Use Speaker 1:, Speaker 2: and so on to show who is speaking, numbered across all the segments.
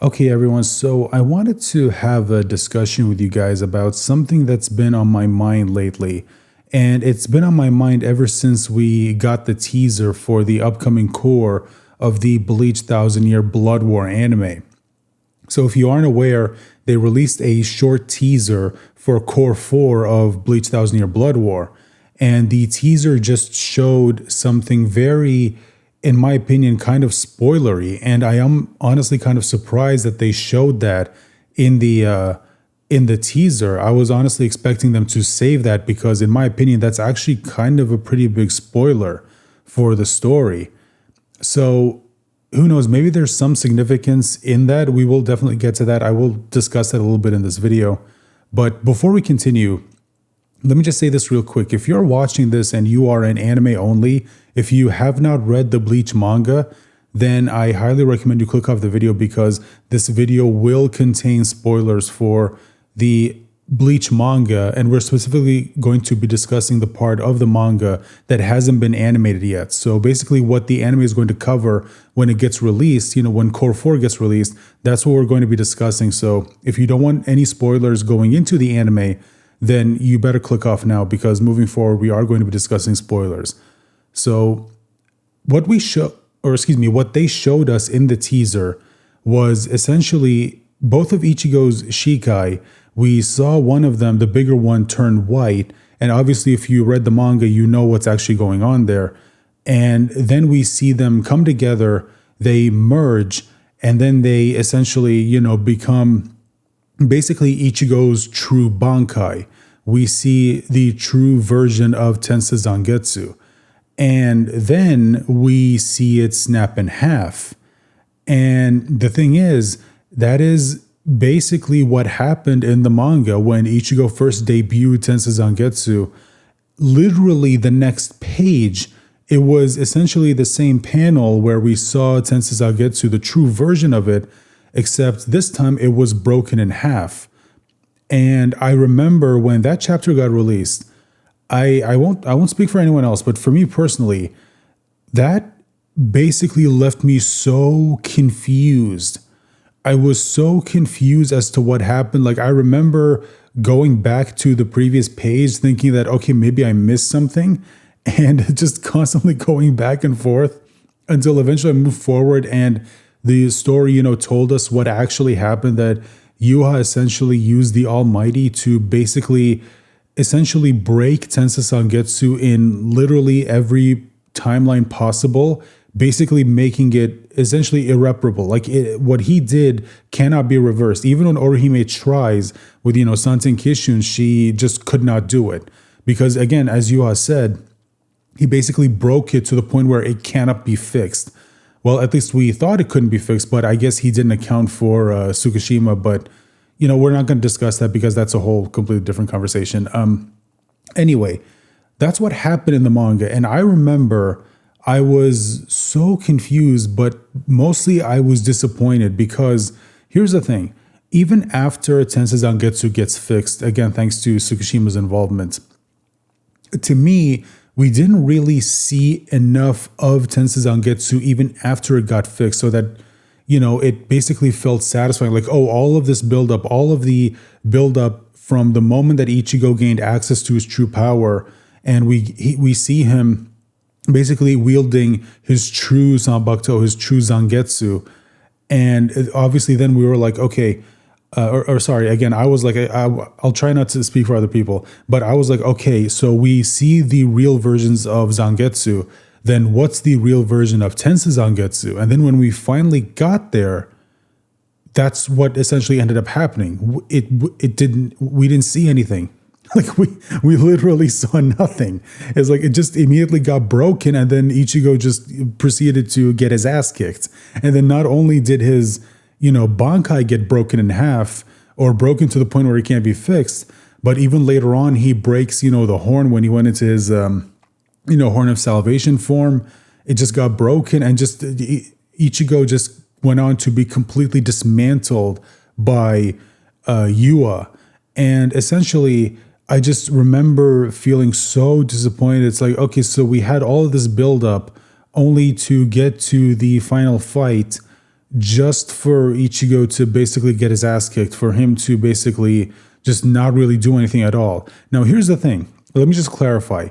Speaker 1: Okay, everyone. So I wanted to have a discussion with you guys about something that's been on my mind lately. And it's been on my mind ever since we got the teaser for the upcoming core of the Bleach Thousand Year Blood War anime. So if you aren't aware, they released a short teaser for Core 4 of Bleach Thousand Year Blood War. And the teaser just showed something very, in my opinion, kind of spoilery. And I am honestly kind of surprised that they showed that in the teaser. I was honestly expecting them to save that because, in my opinion, that's actually kind of a pretty big spoiler for the story. So who knows? Maybe there's some significance in that. We will definitely get to that. I will discuss that a little bit in this video. But before we continue, let me just say this real quick. If you're watching this and you are an anime only, if you have not read the Bleach manga, then I highly recommend you click off the video because this video will contain spoilers for the Bleach manga, and we're specifically going to be discussing the part of the manga that hasn't been animated yet. So basically what the anime is going to cover when it gets released, when Core 4 gets released, that's what we're going to be discussing. So if you don't want any spoilers going into the anime, then you better click off now because moving forward, we are going to be discussing spoilers. So what they showed us in the teaser was essentially both of Ichigo's Shikai. We saw one of them, the bigger one, turn white. And obviously, if you read the manga, you know what's actually going on there. And then we see them come together, they merge, and then they essentially, become basically Ichigo's true Bankai. We see the true version of Tensa Zangetsu. And then we see it snap in half. And the thing is, that is basically what happened in the manga when Ichigo first debuted Tensa Zangetsu. Literally the next page, it was essentially the same panel where we saw Tensa Zangetsu, the true version of it, except this time it was broken in half. And I remember when that chapter got released, I won't speak for anyone else, but for me personally, that basically left me so confused. I was so confused as to what happened. Like I remember going back to the previous page thinking that, okay, maybe I missed something, and just constantly going back and forth until eventually I moved forward and the story, told us what actually happened, that Yuha essentially used the Almighty to essentially break Tensa Zangetsu in literally every timeline possible, basically making it essentially irreparable. Like what he did cannot be reversed. Even when Orihime tries with, Santen Kishun, she just could not do it. Because again, as Yuha said, he basically broke it to the point where it cannot be fixed. Well, at least we thought it couldn't be fixed, but I guess he didn't account for Tsukishima. But, we're not going to discuss that because that's a whole completely different conversation. Anyway, that's what happened in the manga. And I remember I was so confused, but mostly I was disappointed because here's the thing. Even after Tensa Zangetsu gets fixed, again, thanks to Tsukishima's involvement, to me, we didn't really see enough of Tensa Zangetsu even after it got fixed so that, it basically felt satisfying. Like, oh, all of this buildup, all of the buildup from the moment that Ichigo gained access to his true power, and we see him basically wielding his true Zanbakuto, his true Zangetsu. And obviously then we were like, okay, sorry, again, I was like, I'll try not to speak for other people, but I was like, okay, so we see the real versions of Zangetsu, then what's the real version of Tensa Zangetsu? And then when we finally got there, that's what essentially ended up happening. We didn't see anything. Like we literally saw nothing. It's like it just immediately got broken, and then Ichigo just proceeded to get his ass kicked. And then not only did his Bankai get broken in half or broken to the point where it can't be fixed, but even later on he breaks the horn when he went into his Horn of Salvation form. It just got broken, and just Ichigo just went on to be completely dismantled by Yua. And essentially I just remember feeling so disappointed. It's like, okay, so we had all of this buildup only to get to the final fight, just for Ichigo to basically get his ass kicked, for him to basically just not really do anything at all. Now, here's the thing. Let me just clarify.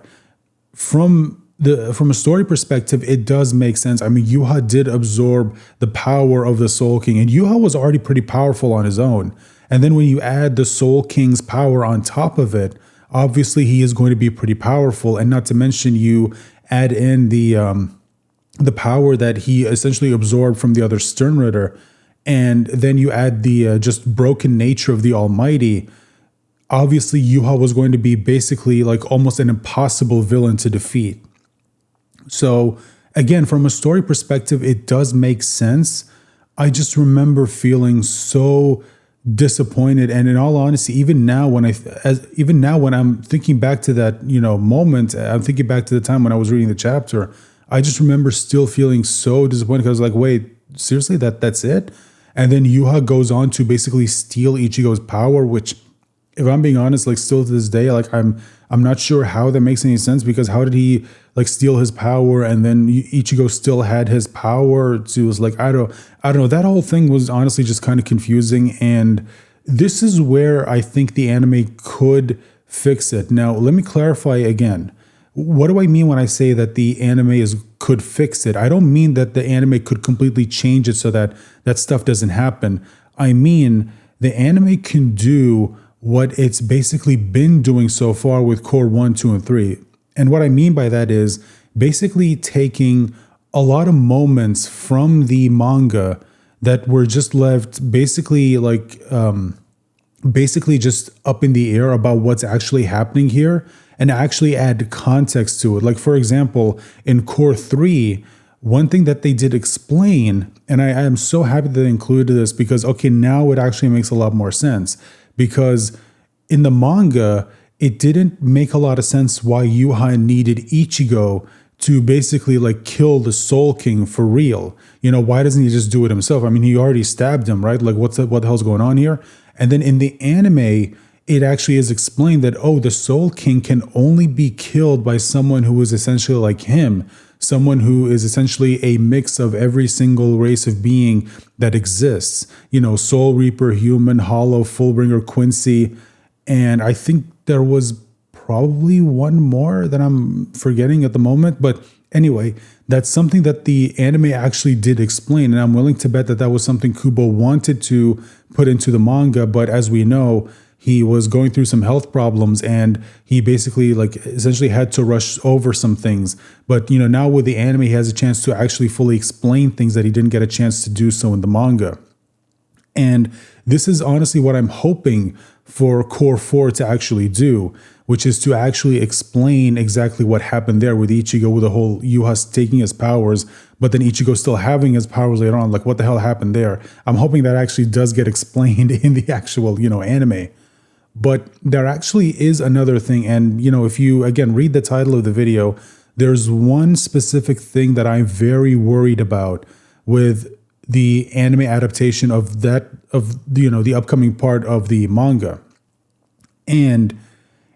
Speaker 1: From a story perspective, it does make sense. I mean, Yuha did absorb the power of the Soul King, and Yuha was already pretty powerful on his own. And then when you add the Soul King's power on top of it, obviously he is going to be pretty powerful. And not to mention, you add in the power that he essentially absorbed from the other Sternritter, and then you add the just broken nature of the Almighty. Obviously, Yuha was going to be basically like almost an impossible villain to defeat. So again, from a story perspective, it does make sense. I just remember feeling so disappointed, and in all honesty, even now when I'm thinking back to that moment, I'm thinking back to the time when I was reading the chapter. I just remember still feeling so disappointed because I was like, wait, seriously, that's it? And then Yuha goes on to basically steal Ichigo's power, which, if I'm being honest, like still to this day, like I'm not sure how that makes any sense, because how did he like steal his power and then Ichigo still had his power? To was like, I don't know. That whole thing was honestly just kind of confusing. And this is where I think the anime could fix it. Now, let me clarify again. What do I mean when I say that the anime could fix it? I don't mean that the anime could completely change it so that that stuff doesn't happen. I mean, the anime can do what it's basically been doing so far with Cour 1, 2, and 3. And what I mean by that is basically taking a lot of moments from the manga that were just left basically just up in the air about what's actually happening here, and actually add context to it. Like, for example, in Cour 3, one thing that they did explain, and I am so happy that they included this, because, okay, now it actually makes a lot more sense. Because in the manga, it didn't make a lot of sense why Yuha needed Ichigo to basically like kill the Soul King for real. Why doesn't he just do it himself? I mean, he already stabbed him, right? Like, what the hell's going on here? And then in the anime, it actually is explained that, oh, the Soul King can only be killed by someone who is essentially like him, someone who is essentially a mix of every single race of being that exists. Soul Reaper, Human, Hollow, Fullbringer, Quincy. And I think there was probably one more that I'm forgetting at the moment. But anyway, that's something that the anime actually did explain. And I'm willing to bet that that was something Kubo wanted to put into the manga. But as we know, he was going through some health problems, and he basically essentially had to rush over some things. But, now with the anime, he has a chance to actually fully explain things that he didn't get a chance to do so in the manga. And this is honestly what I'm hoping for Cour 4 to actually do, which is to actually explain exactly what happened there with Ichigo, with the whole Yuha taking his powers, but then Ichigo still having his powers later on. Like, what the hell happened there? I'm hoping that actually does get explained in the actual, anime. But there actually is another thing. And, if you, again, read the title of the video, there's one specific thing that I'm very worried about with the anime adaptation of the upcoming part of the manga. And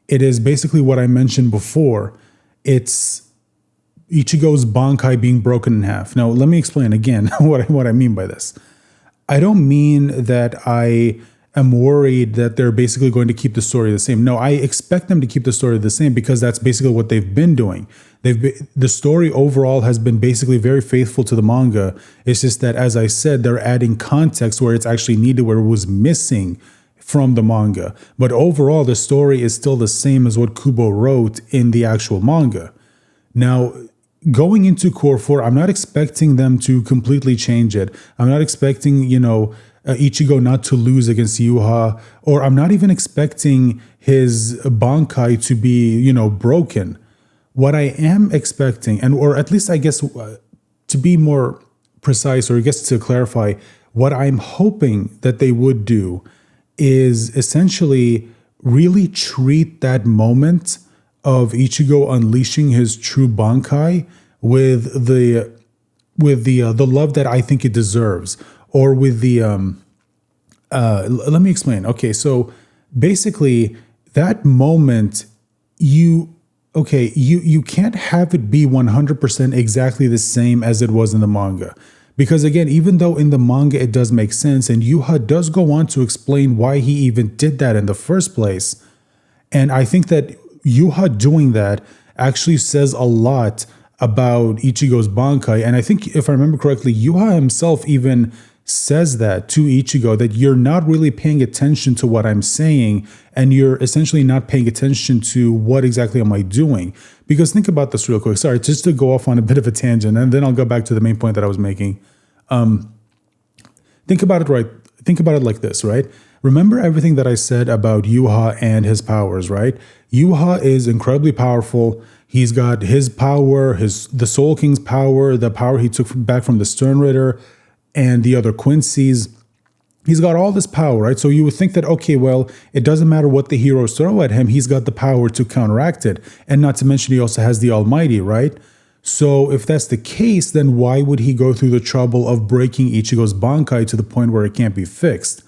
Speaker 1: it is basically what I mentioned before. It's Ichigo's Bankai being broken in half. Now, let me explain again what I mean by this. I don't mean that I am worried that they're basically going to keep the story the same. No, I expect them to keep the story the same, because that's basically what they've been doing. The story overall has been basically very faithful to the manga. It's just that, as I said, they're adding context where it's actually needed, where it was missing from the manga. But overall, the story is still the same as what Kubo wrote in the actual manga. Now, going into Cour 4, I'm not expecting them to completely change it. I'm not expecting, Ichigo not to lose against Yuha, or I'm not even expecting his Bankai to be, broken. What I am expecting, or at least I guess to be more precise, or I guess to clarify, what I'm hoping that they would do is essentially really treat that moment of Ichigo unleashing his true Bankai with the love that I think it deserves, or with the let me explain. Okay, so basically that moment, you can't have it be 100% exactly the same as it was in the manga, Because again, even though in the manga it does make sense, and Yuha does go on to explain why he even did that in the first place, and I think that Yuha doing that actually says a lot about Ichigo's Bankai. And I think, if I remember correctly, Yuha himself even says that to Ichigo, that you're not really paying attention to what I'm saying, and you're essentially not paying attention to what exactly am I doing. Because think about this real quick. Sorry, just to go off on a bit of a tangent, and then I'll go back to the main point that I was making. Think about it right. Think about it like this, right? Remember everything that I said about Yuha and his powers, right? Yuha is incredibly powerful. He's got his power, the Soul King's power, the power he took back from the Stern Ritter and the other Quincy's. He's got all this power, right? So you would think that, okay, well, it doesn't matter what the heroes throw at him. He's got the power to counteract it. And not to mention, he also has the Almighty, right? So if that's the case, then why would he go through the trouble of breaking Ichigo's Bankai to the point where it can't be fixed?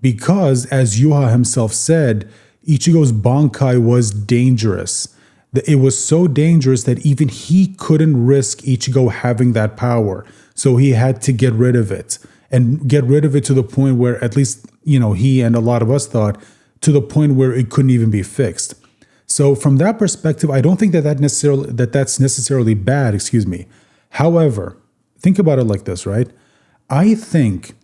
Speaker 1: Because, as Yuha himself said, Ichigo's Bankai was dangerous. It was so dangerous that even he couldn't risk Ichigo having that power. So he had to get rid of it. And get rid of it to the point where, at least, he and a lot of us thought, to the point where it couldn't even be fixed. So from that perspective, I don't think that's necessarily bad, excuse me. However, think about it like this, right? I think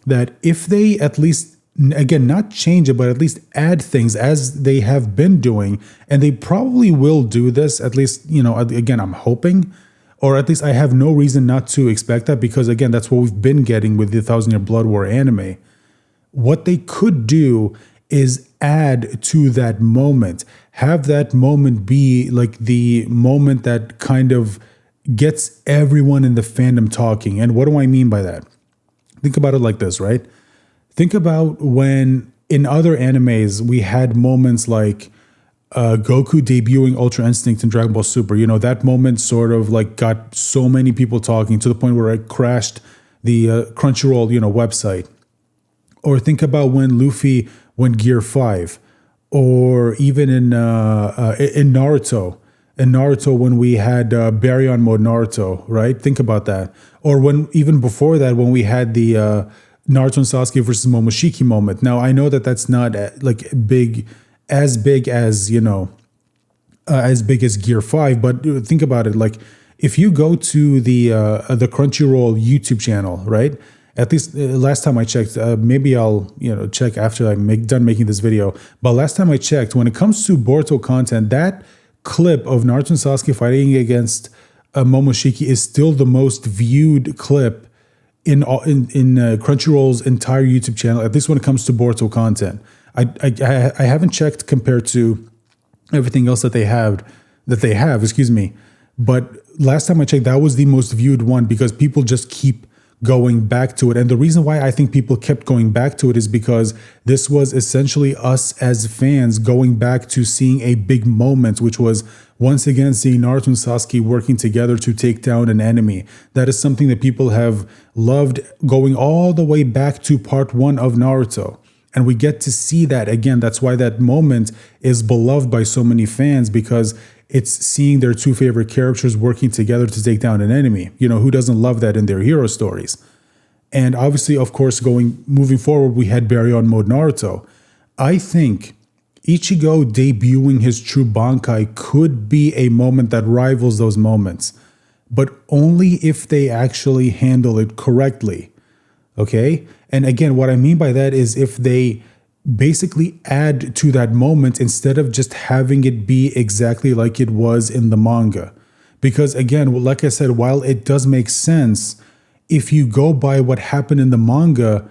Speaker 1: that if they at least, again, not change it, but at least add things as they have been doing, and they probably will do this, at least, again, I'm hoping, or at least I have no reason not to expect that, because again, that's what we've been getting with the Thousand Year Blood War anime. What they could do is add to that moment. Have that moment be like the moment that kind of gets everyone in the fandom talking. And what do I mean by that? Think about it like this, right? Think about when in other animes we had moments like Goku debuting Ultra Instinct in Dragon Ball Super. That moment sort of like got so many people talking to the point where it crashed the Crunchyroll, website. Or think about when Luffy went Gear 5. Or even in Naruto. In Naruto, when we had Baryon mode Naruto, right? Think about that. Or even before that, when we had the Naruto and Sasuke versus Momoshiki moment. Now, I know that that's not like as big as Gear 5, but think about it. Like, if you go to the Crunchyroll YouTube channel, right? At least last time I checked, maybe I'll check after I'm done making this video. But last time I checked, when it comes to Boruto content, that clip of Naruto and Sasuke fighting against Momoshiki is still the most viewed clip in Crunchyroll's entire YouTube channel. At least when it comes to Boruto content, I haven't checked compared to everything else that they have. Excuse me. But last time I checked, that was the most viewed one because people just keep going back to it. And the reason why I think people kept going back to it is because this was essentially us as fans going back to seeing a big moment, which was once again seeing Naruto and Sasuke working together to take down an enemy. That is something that people have loved going all the way back to part 1 of Naruto. And we get to see that again. That's why that moment is beloved by so many fans, because it's seeing their two favorite characters working together to take down an enemy. Who doesn't love that in their hero stories? And obviously, of course, moving forward, we had Baryon mode Naruto. I think Ichigo debuting his true Bankai could be a moment that rivals those moments, but only if they actually handle it correctly. Okay? And again, what I mean by that is if they basically add to that moment instead of just having it be exactly like it was in the manga. Because again, like I said, while it does make sense, if you go by what happened in the manga,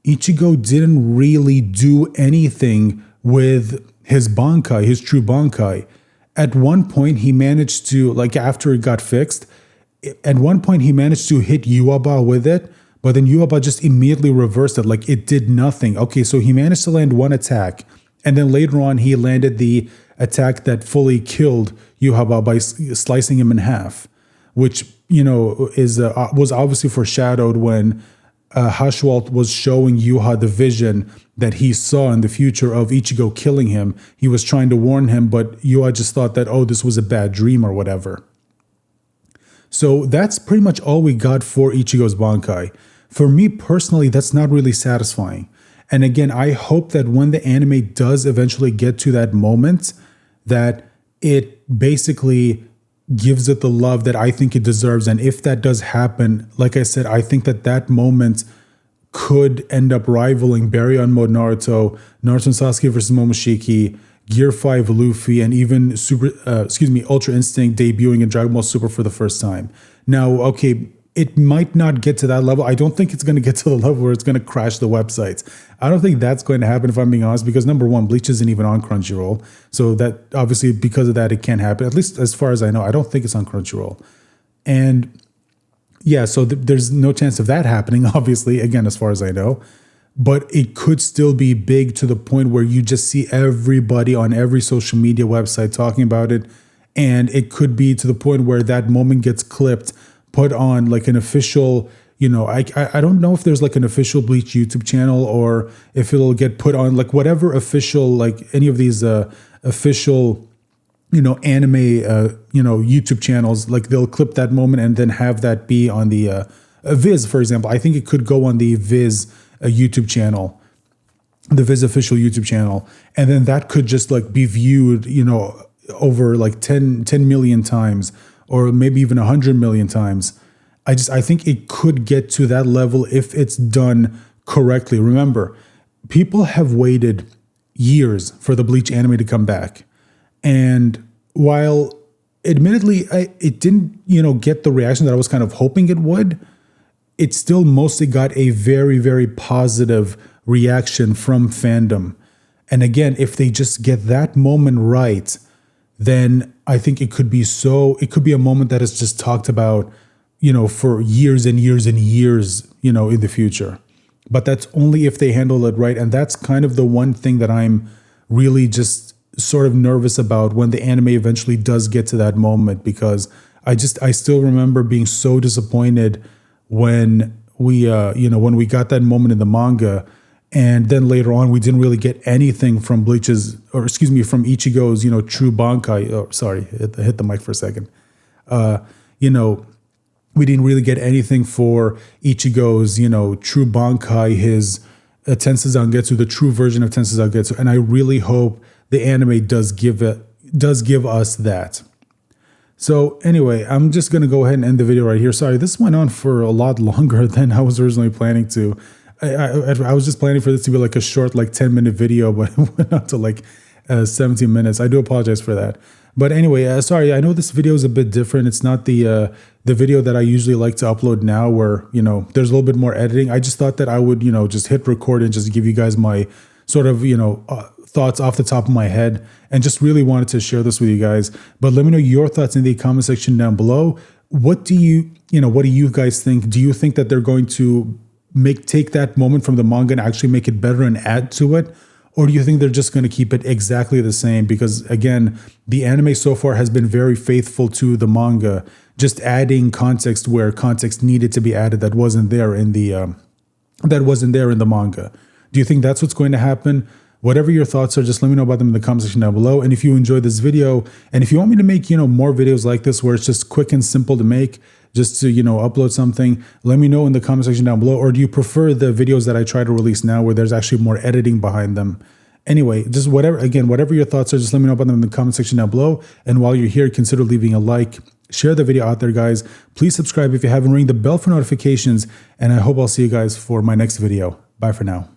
Speaker 1: Ichigo didn't really do anything with his Bankai, his true Bankai. At one point, he managed to, like after it got fixed, at one point he managed to hit Yuaba with it, but then Yuaba just immediately reversed it, like it did nothing. Okay, so he managed to land one attack, and then later on he landed the attack that fully killed Yuaba by slicing him in half, which was obviously foreshadowed when Hashwalt was showing Yuha the vision that he saw in the future of Ichigo killing him. He was trying to warn him, but Yuha just thought that, oh, this was a bad dream or whatever. So that's pretty much all we got for Ichigo's Bankai. For me personally, that's not really satisfying. And again, I hope that when the anime does eventually get to that moment, that it basically gives it the love that I think it deserves. And if that does happen, like I said, I think that that moment could end up rivaling Baryon Mode Naruto, Naruto and Sasuke versus Momoshiki, Gear 5 Luffy, and even Ultra Instinct debuting in Dragon Ball Super for the first time. Now, okay, it might not get to that level. I don't think it's going to get to the level where it's going to crash the websites. I don't think that's going to happen, if I'm being honest, because number one, Bleach isn't even on Crunchyroll. So that obviously because of that, it can't happen. At least as far as I know, I don't think it's on Crunchyroll. And yeah, so there's no chance of that happening, obviously, again, as far as I know. But it could still be big to the point where you just see everybody on every social media website talking about it. And it could be to the point where that moment gets clipped, put on like an official, I don't know if there's like an official Bleach YouTube channel or if it'll get put on like whatever official, like any of these official, anime, YouTube channels, like they'll clip that moment and then have that be on the Viz, for example. I think it could go on the Viz YouTube channel, the Viz official YouTube channel. And then that could just like be viewed, over like 10 million times or maybe even 100 million times. I think it could get to that level if it's done correctly. Remember, people have waited years for the Bleach anime to come back. And while admittedly it didn't, get the reaction that I was kind of hoping it would, it still mostly got a very, very positive reaction from fandom. And again, if they just get that moment right, then I think it could be a moment that is just talked about, for years and years and years, in the future. But that's only if they handle it right. And that's kind of the one thing that I'm really just sort of nervous about when the anime eventually does get to that moment, because I still remember being so disappointed when we got that moment in the manga. And then later on, we didn't really get anything from from Ichigo's, true Bankai. Oh, sorry, hit the mic for a second. We didn't really get anything for Ichigo's, true Bankai, his Tensei Zangetsu, the true version of Tensei Zangetsu. And I really hope the anime does give us that. So anyway, I'm just going to go ahead and end the video right here. Sorry, this went on for a lot longer than I was originally planning to. I was just planning for this to be like a short, like 10-minute video, but it went on to like 17 minutes. I do apologize for that. But anyway, sorry, I know this video is a bit different. It's not the video that I usually like to upload now where, there's a little bit more editing. I just thought that I would, just hit record and just give you guys my sort of, thoughts off the top of my head, and just really wanted to share this with you guys. But let me know your thoughts in the comment section down below. What do you guys think? Do you think that they're going to take that moment from the manga and actually make it better and add to it? Or do you think they're just going to keep it exactly the same? Because again, the anime so far has been very faithful to the manga, just adding context where context needed to be added that wasn't there in the manga. Do you think that's what's going to happen? Whatever your thoughts are, just let me know about them in the comment section down below. And if you enjoyed this video, and if you want me to make, more videos like this where it's just quick and simple to make, just to, upload something, let me know in the comment section down below. Or do you prefer the videos that I try to release now where there's actually more editing behind them? Anyway, just whatever your thoughts are, just let me know about them in the comment section down below. And while you're here, consider leaving a like, share the video out there, guys. Please subscribe if you haven't, ring the bell for notifications. And I hope I'll see you guys for my next video. Bye for now.